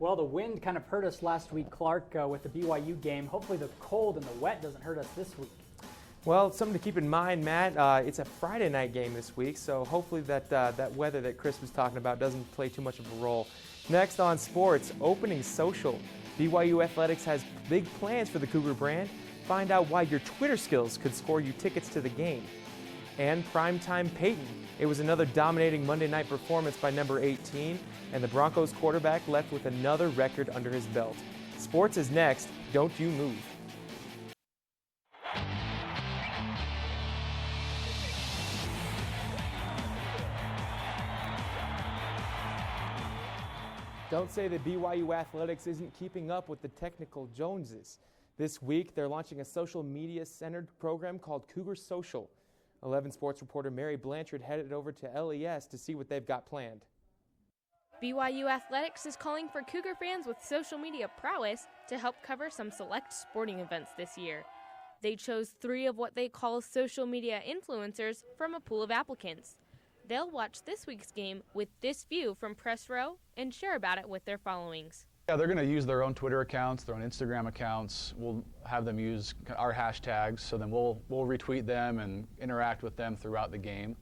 Well, the wind kind of hurt us last week, Clark, with the BYU game. Hopefully the cold and the wet doesn't hurt us this week. Well, something to keep in mind, Matt, it's a Friday night game this week, so hopefully that weather that Chris was talking about doesn't play too much of a role. Next on sports, opening social. BYU Athletics has big plans for the Cougar brand. Find out why your Twitter skills could score you tickets to the game. And primetime Peyton. It was another dominating Monday night performance by number 18, and the Broncos quarterback left with another record under his belt. Sports is next. Don't you move. Don't say that BYU Athletics isn't keeping up with the technical Joneses. This week, they're launching a social media-centered program called Cougar Social. 11 Sports reporter Mary Blanchard headed over to LES to see what they've got planned. BYU Athletics is calling for Cougar fans with social media prowess to help cover some select sporting events this year. They chose 3 of what they call social media influencers from a pool of applicants. They'll watch this week's game with this view from press row and share about it with their followings. Yeah, they're going to use their own Twitter accounts, their own Instagram accounts. We'll have them use our hashtags, so then we'll retweet them and interact with them throughout the game.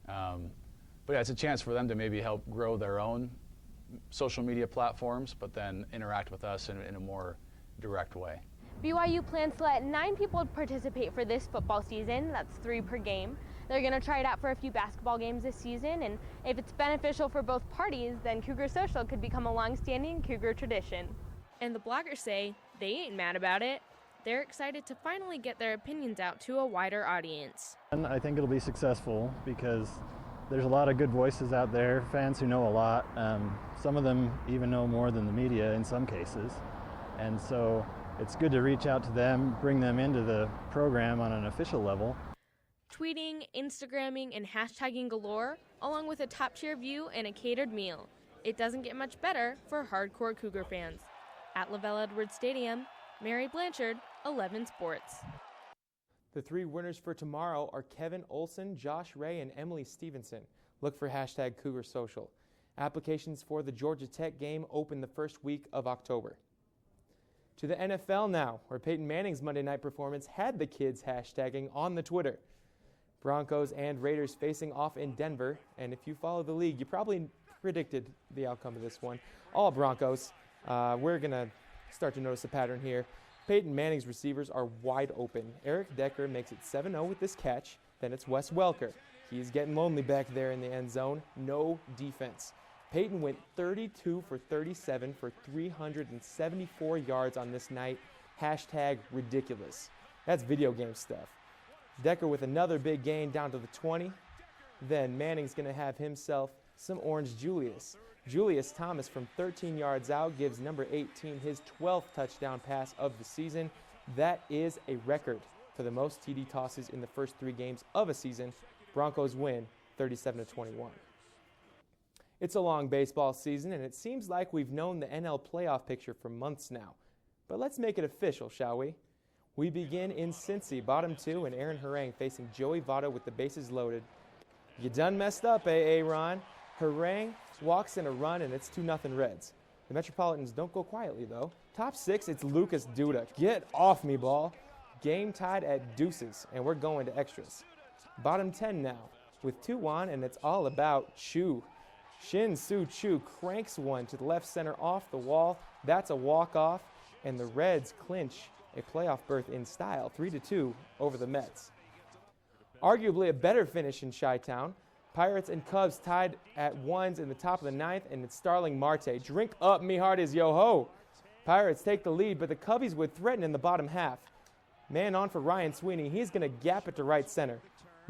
But yeah, it's a chance for them to maybe help grow their own social media platforms, but then interact with us in a more direct way. BYU plans to let 9 people participate for this football season. That's 3 per game. They're going to try it out for a few basketball games this season, and if it's beneficial for both parties, then Cougar Social could become a long-standing Cougar tradition. And the bloggers say they ain't mad about it. They're excited to finally get their opinions out to a wider audience. And I think it'll be successful because there's a lot of good voices out there, fans who know a lot. Some of them even know more than the media in some cases. And so it's good to reach out to them, bring them into the program on an official level. Tweeting, Instagramming, and hashtagging galore, along with a top-tier view and a catered meal. It doesn't get much better for hardcore Cougar fans. At LaVelle Edwards Stadium, Mary Blanchard, 11 Sports. The 3 winners for tomorrow are Kevin Olson, Josh Ray, and Emily Stevenson. Look for hashtag Cougar Social. Applications for the Georgia Tech game open the first week of October. To the NFL now, where Peyton Manning's Monday night performance had the kids hashtagging on the Twitter. Broncos and Raiders facing off in Denver, and if you follow the league, you probably predicted the outcome of this one. All Broncos. We're going to start to notice a pattern here. Peyton Manning's receivers are wide open. Eric Decker makes it 7-0 with this catch. Then it's Wes Welker. He's getting lonely back there in the end zone. No defense. Peyton went 32 for 37 for 374 yards on this night. Hashtag ridiculous. That's video game stuff. Decker with another big gain down to the 20. Then Manning's going to have himself some Orange Julius. Julius Thomas from 13 yards out gives number 18 his 12th touchdown pass of the season. That is a record for the most TD tosses in the first 3 games of a season. Broncos win 37-21. It's a long baseball season, and it seems like we've known the NL playoff picture for months now. But let's make it official, shall we? We begin in Cincy, bottom 2, and Aaron Harang facing Joey Votto with the bases loaded. You done messed up, Ron. Harang walks in a run, and it's 2-0 Reds. The Metropolitans don't go quietly, though. Top 6, it's Lucas Duda. Get off me, ball. Game tied at deuces, and we're going to extras. Bottom 10 now, with 2 on, and it's all about Chu. Shin Soo Choo cranks one to the left center off the wall. That's a walk-off, and the Reds clinch a playoff berth in style, 3-2 over the Mets. Arguably a better finish in Chi-Town. Pirates and Cubs tied at 1s in the top of the 9th, and it's Starling Marte. Drink up, me heart is yo-ho. Pirates take the lead, but the Cubbies would threaten in the bottom half. Man on for Ryan Sweeney. He's going to gap it to right center.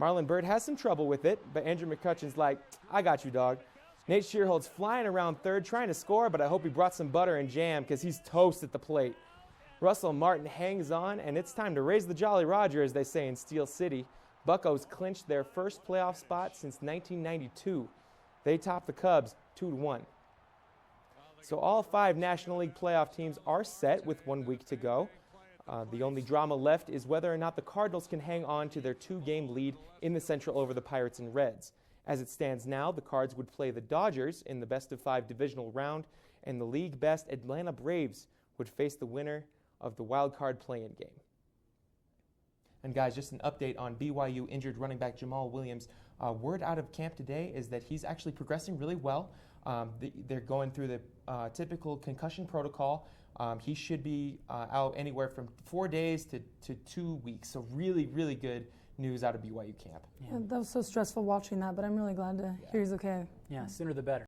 Marlon Byrd has some trouble with it, but Andrew McCutcheon's like, I got you, dog. Nate Shearhold's flying around third, trying to score, but I hope he brought some butter and jam because he's toast at the plate. Russell Martin hangs on, and it's time to raise the Jolly Roger, as they say in Steel City. Buccos clinched their first playoff spot since 1992. They topped the Cubs 2-1. So all 5 National League playoff teams are set with 1 week to go. The only drama left is whether or not the Cardinals can hang on to their 2-game lead in the Central over the Pirates and Reds. As it stands now, the Cards would play the Dodgers in the best-of-5 divisional round, and the league best Atlanta Braves would face the winner of the wild card play-in game. And guys, just an update on BYU injured running back Jamal Williams. Word out of camp today is that he's actually progressing really well. They're going through the typical concussion protocol. He should be out anywhere from 4 days to 2 weeks. So really, really good news out of BYU camp. Yeah, that was so stressful watching that, but I'm really glad to hear he's okay. Yeah, sooner the better.